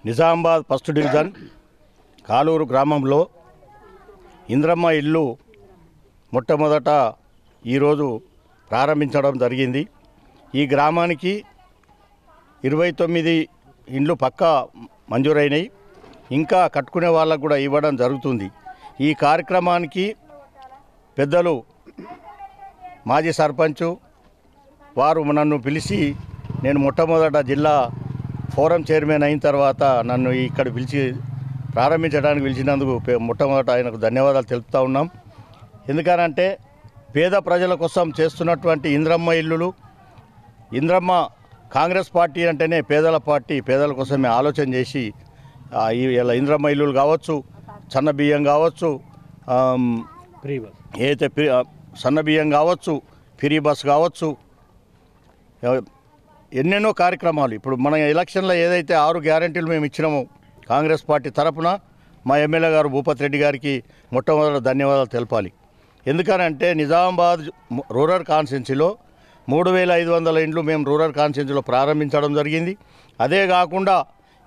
Nizamabad first division Kaluru గ్రామంలో ఇంద్రమ్మ ఇల్లు మొట్టమొదట ఈరోజు ప్రారంభించడం జరిగింది. ఈ గ్రామానికి 29 ఇండ్లు పక్కా మంజూరైనవి, ఇంకా కట్టుకునే వాళ్ళకు కూడా ఇవ్వడం జరుగుతుంది. ఈ కార్యక్రమానికి పెద్దలు మాజీ సర్పంచు వారు నన్ను పిలిచి, నేను మొట్టమొదట జిల్లా ఫోరం చైర్మన్ అయిన తర్వాత నన్ను ఇక్కడ పిలిచి ప్రారంభించడానికి పిలిచినందుకు మొట్టమొదట ఆయనకు ధన్యవాదాలు తెలుపుతూ ఉన్నాం. ఎందుకనంటే పేద ప్రజల కోసం చేస్తున్నటువంటి ఇంద్రమ్మ ఇల్లులు, ఇంద్రమ్మ కాంగ్రెస్ పార్టీ అంటేనే పేదల పార్టీ, పేదల కోసమే ఆలోచన చేసి ఇలా ఇంద్రమ్మ ఇల్లులు కావచ్చు, సన్న బియ్యం కావచ్చు, ఏదైతే సన్న బియ్యం కావచ్చు, ఫ్రీ బస్ కావచ్చు, ఎన్నెన్నో కార్యక్రమాలు. ఇప్పుడు మన ఎలక్షన్లో ఏదైతే 6 గ్యారెంటీలు మేము ఇచ్చినామో కాంగ్రెస్ పార్టీ తరఫున మా ఎమ్మెల్యే గారు భూపతి రెడ్డి గారికి మొట్టమొదటి ధన్యవాదాలు తెలపాలి. ఎందుకనంటే నిజామాబాద్ రూరల్ కాన్స్టిట్యున్సీలో 3500 ఇండ్లు మేము రూరల్ కాన్స్టిట్యున్సీలో ప్రారంభించడం జరిగింది. అదే కాకుండా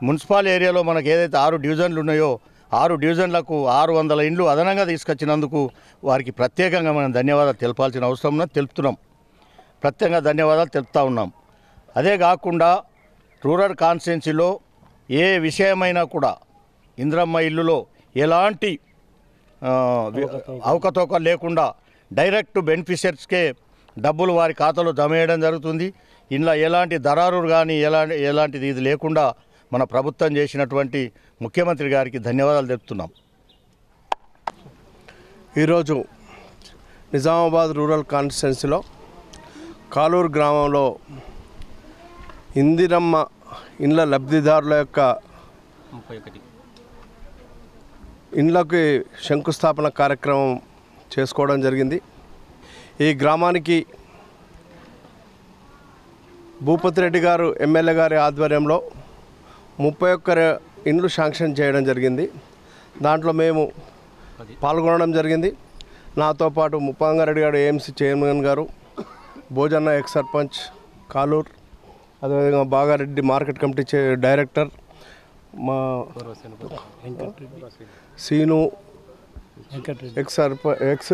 మున్సిపల్ ఏరియాలో మనకు ఏదైతే 6 డివిజన్లు ఉన్నాయో 6 డివిజన్లకు 600 ఇండ్లు అదనంగా తీసుకొచ్చినందుకు వారికి ప్రత్యేకంగా మనం ధన్యవాదాలు తెలపాల్సిన అవసరం ఉన్నది, తెలుపుతున్నాం. ప్రత్యేకంగా ధన్యవాదాలు తెలుపుతూ ఉన్నాం. అదే కాకుండా రూరల్ కాన్స్టిట్యున్సీలో ఏ విషయమైనా కూడా ఇంద్రమ్మ ఇల్లులో ఎలాంటి అవకతవకలు లేకుండా డైరెక్ట్ బెనిఫిషియర్స్కే డబ్బులు వారి ఖాతాలో జమ చేయడం జరుగుతుంది. ఇందులో ఎలాంటి దరారు కానీ ఎలాంటిది ఇది లేకుండా మన ప్రభుత్వం చేసినటువంటి ముఖ్యమంత్రి గారికి ధన్యవాదాలు తెలుపుతున్నాం. ఈరోజు నిజామాబాద్ రూరల్ కాన్స్టిట్యున్సీలో కాలూరు గ్రామంలో ఇందిరమ్మ ఇండ్ల లబ్ధిదారుల యొక్క ఇండ్లకి శంకుస్థాపన కార్యక్రమం చేసుకోవడం జరిగింది. ఈ గ్రామానికి భూపతి రెడ్డి గారు ఎమ్మెల్యే గారి ఆధ్వర్యంలో 31 ఇండ్లు శాంక్షన్ చేయడం జరిగింది. దాంట్లో మేము పాల్గొనడం జరిగింది. నాతో పాటు ముప్పంగారెడ్డి గారు ఏఎంసీ చైర్మన్ గారు, భోజన్న ఎక్స్ సర్పంచ్ కాలూరు, అదేవిధంగా బాగారెడ్డి మార్కెట్ కమిటీ డైరెక్టర్, మా సీను ఎక్స్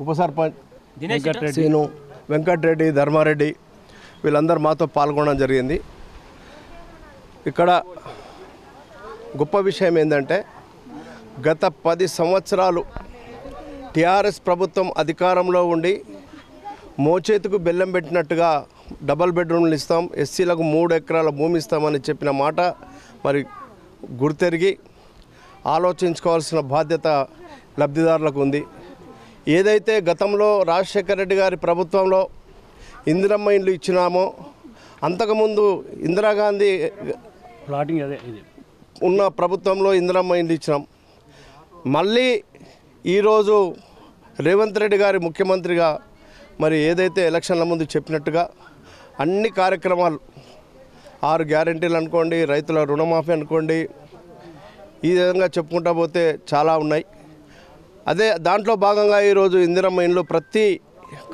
ఉప సర్పంచ్ సీను, వెంకటరెడ్డి, ధర్మారెడ్డి వీళ్ళందరూ మాతో పాల్గొనడం జరిగింది. ఇక్కడ గొప్ప విషయం ఏంటంటే గత 10 సంవత్సరాలు టీఆర్ఎస్ ప్రభుత్వం అధికారంలో ఉండి మోచేతుకు బెల్లం పెట్టినట్టుగా డబల్ బెడ్రూమ్లు ఇస్తాం, ఎస్సీలకు 3 ఎకరాల భూమి ఇస్తామని చెప్పిన మాట మరి గుర్తెరిగి ఆలోచించుకోవాల్సిన బాధ్యత లబ్ధిదారులకు ఉంది. ఏదైతే గతంలో రాజశేఖర రెడ్డి గారి ప్రభుత్వంలో ఇందిరమ్మ ఇండ్లు ఇచ్చినామో, అంతకుముందు ఇందిరాగాంధీ ఉన్న ప్రభుత్వంలో ఇందిరమ్మ ఇండ్లు ఇచ్చినాం. మళ్ళీ ఈరోజు రేవంత్ రెడ్డి గారి ముఖ్యమంత్రిగా మరి ఏదైతే ఎలక్షన్ల ముందు చెప్పినట్టుగా అన్ని కార్యక్రమాలు 6 గ్యారెంటీలు అనుకోండి, రైతుల రుణమాఫీ అనుకోండి, ఈ విధంగా చెప్పుకుంటా పోతే చాలా ఉన్నాయి. అదే దాంట్లో భాగంగా ఈరోజు ఇందిరమ్మ ఇండ్లు ప్రతి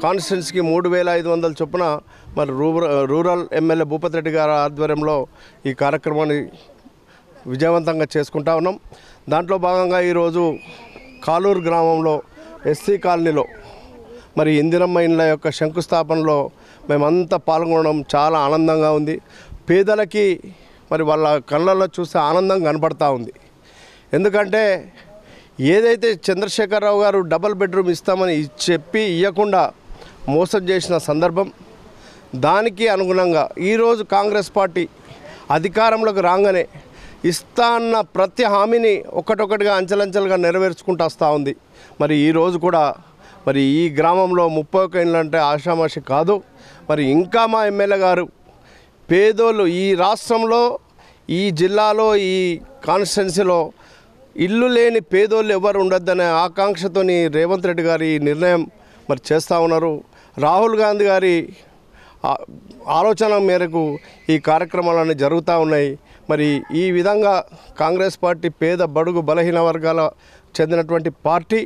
కాన్స్టిట్యున్సీకి 3500 చొప్పున మరి రూరల్ ఎమ్మెల్యే భూపతి రెడ్డి గారి ఆధ్వర్యంలో ఈ కార్యక్రమాన్ని విజయవంతంగా చేసుకుంటా ఉన్నాం. దాంట్లో భాగంగా ఈరోజు కాలూరు గ్రామంలో ఎస్సీ కాలనీలో మరి ఇందిరమ్మ ఇండ్ల యొక్క శంకుస్థాపనలో మేమంతా పాల్గొనడం చాలా ఆనందంగా ఉంది. పేదలకి మరి వాళ్ళ కళ్ళల్లో చూస్తే ఆనందం కనపడతా ఉంది. ఎందుకంటే ఏదైతే చంద్రశేఖరరావు గారు డబల్ బెడ్రూమ్ ఇస్తామని చెప్పి ఇవ్వకుండా మోసం చేసిన సందర్భం, దానికి అనుగుణంగా ఈరోజు కాంగ్రెస్ పార్టీ అధికారంలోకి రాగానే ఇస్తా అన్న ప్రతి హామీని ఒకటొకటిగా అంచెలంచెలుగా నెరవేర్చుకుంటూ వస్తూ ఉంది. మరి ఈరోజు కూడా మరి ఈ గ్రామంలో 31 ఇండ్లు అంటే ఆషామాషి కాదు. మరి ఇంకా మా ఎమ్మెల్యే గారు పేదోళ్ళు ఈ రాష్ట్రంలో, ఈ జిల్లాలో, ఈ కాన్స్టిట్యున్సీలో ఇల్లు లేని పేదోళ్ళు ఎవరు ఉండొద్దనే ఆకాంక్షతోని రేవంత్ రెడ్డి గారి నిర్ణయం మరి చేస్తూ ఉన్నారు. రాహుల్ గాంధీ గారి ఆలోచన మేరకు ఈ కార్యక్రమాలన్నీ జరుగుతూ ఉన్నాయి. మరి ఈ విధంగా కాంగ్రెస్ పార్టీ పేద బడుగు బలహీన వర్గాల చెందినటువంటి పార్టీ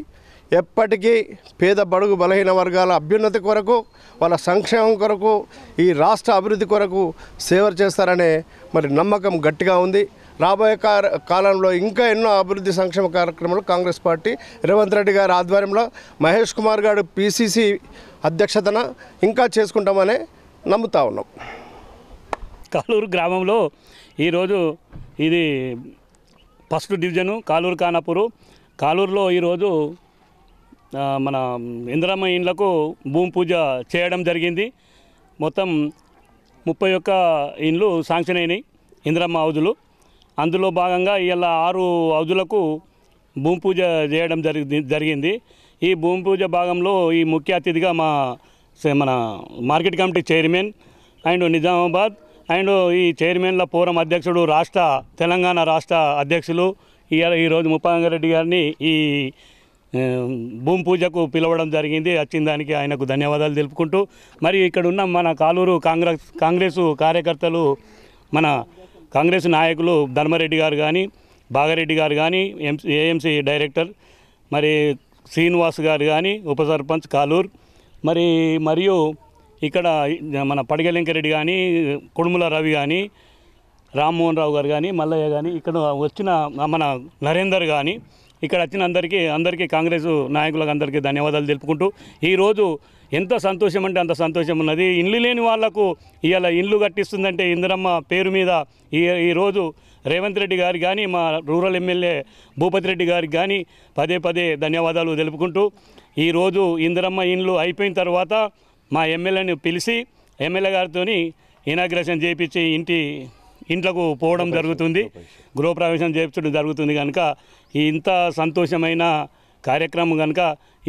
ఎప్పటికీ పేద బడుగు బలహీన వర్గాల అభ్యున్నతి కొరకు వాళ్ళ సంక్షేమం కొరకు ఈ రాష్ట్ర అభివృద్ధి కొరకు సేవ చేస్తారనే మరి నమ్మకం గట్టిగా ఉంది. రాబోయే కాలంలో ఇంకా ఎన్నో అభివృద్ధి సంక్షేమ కార్యక్రమాలు కాంగ్రెస్ పార్టీ రేవంత్ రెడ్డి గారి ఆధ్వర్యంలో మహేష్ కుమార్ గారు పిసిసి అధ్యక్షతన ఇంకా చేసుకుంటామని నమ్ముతా ఉన్నాం. కాలూరు గ్రామంలో ఈరోజు ఇది ఫస్ట్ డివిజను కాలూరు ఖానాపూరు. కాలూరులో ఈరోజు మన ఇందిరమ్మ ఇండ్లకు భూమి పూజ చేయడం జరిగింది. మొత్తం 31 ఇండ్లు శాంక్షన్ అయినాయి ఇందిరమ్మ హౌజులు. అందులో భాగంగా ఇలా 6 హౌజులకు భూమి పూజ చేయడం జరిగింది. ఈ భూమి పూజ భాగంలో ఈ ముఖ్య అతిథిగా మన market committee chairman and Nizamabad and ఈ చైర్మన్ల ఫోరం అధ్యక్షుడు తెలంగాణ రాష్ట్ర అధ్యక్షులు ఈరోజు ముప్పంగారెడ్డి గారిని ఈ భూమి పూజకు పిలవడం జరిగింది. వచ్చిన దానికి ఆయనకు ధన్యవాదాలు తెలుపుకుంటూ మరి ఇక్కడ ఉన్న మన కాలూరు కాంగ్రెస్ కార్యకర్తలు, మన కాంగ్రెస్ నాయకులు ధర్మారెడ్డి గారు కానీ, బాగారెడ్డి గారు కానీ, ఏఎంసీ డైరెక్టర్ మరి శ్రీనివాస్ గారు కానీ, ఉప సర్పంచ్ కాలూరు మరియు ఇక్కడ మన పడిగలింకరెడ్డి కానీ, కుడుముల రవి కానీ, రామ్మోహన్ రావు గారు కానీ, మల్లయ్య కానీ, ఇక్కడ వచ్చిన మన నరేందర్ కానీ, ఇక్కడ వచ్చిన అందరికీ కాంగ్రెస్ నాయకులకు అందరికీ ధన్యవాదాలు తెలుపుకుంటూ ఈరోజు ఎంత సంతోషం అంటే అంత సంతోషం ఉన్నది. ఇండ్లు లేని వాళ్లకు ఇవాళ ఇండ్లు కట్టిస్తుందంటే ఇందిరమ్మ పేరు మీద ఈరోజు రేవంత్ రెడ్డి గారికి కానీ, మా రూరల్ ఎమ్మెల్యే భూపతి రెడ్డి గారికి కానీ పదే ధన్యవాదాలు తెలుపుకుంటూ ఈరోజు ఇందిరమ్మ ఇండ్లు అయిపోయిన తర్వాత మా ఎమ్మెల్యేని పిలిచి ఎమ్మెల్యే గారితో ఇనాగ్రేషన్ చేయించి ఇంట్లకు పోవడం జరుగుతుంది, గృహప్రవేశం చేయించడం జరుగుతుంది. కనుక ఇంత సంతోషమైన కార్యక్రమం కనుక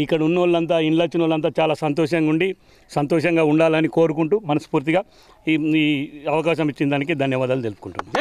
ఇక్కడ ఉన్న వాళ్ళంతా ఇండ్లు వచ్చిన వాళ్ళంతా చాలా సంతోషంగా ఉండాలని కోరుకుంటూ మనస్ఫూర్తిగా ఈ అవకాశం ఇచ్చిన దానికి ధన్యవాదాలు తెలుపుకుంటున్నాను.